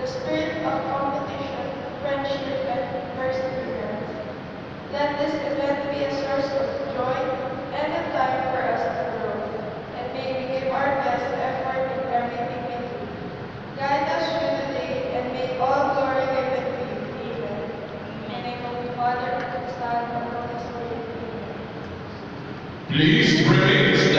the spirit of competition, friendship, and perseverance. Let this event be a source of joy and a time for us to grow, and may we give our best effort in everything we do. Guide us through the day, and may all glory given to you. Amen. In the name of the Father, and of the Son, and of the Holy Spirit. Amen. Please praise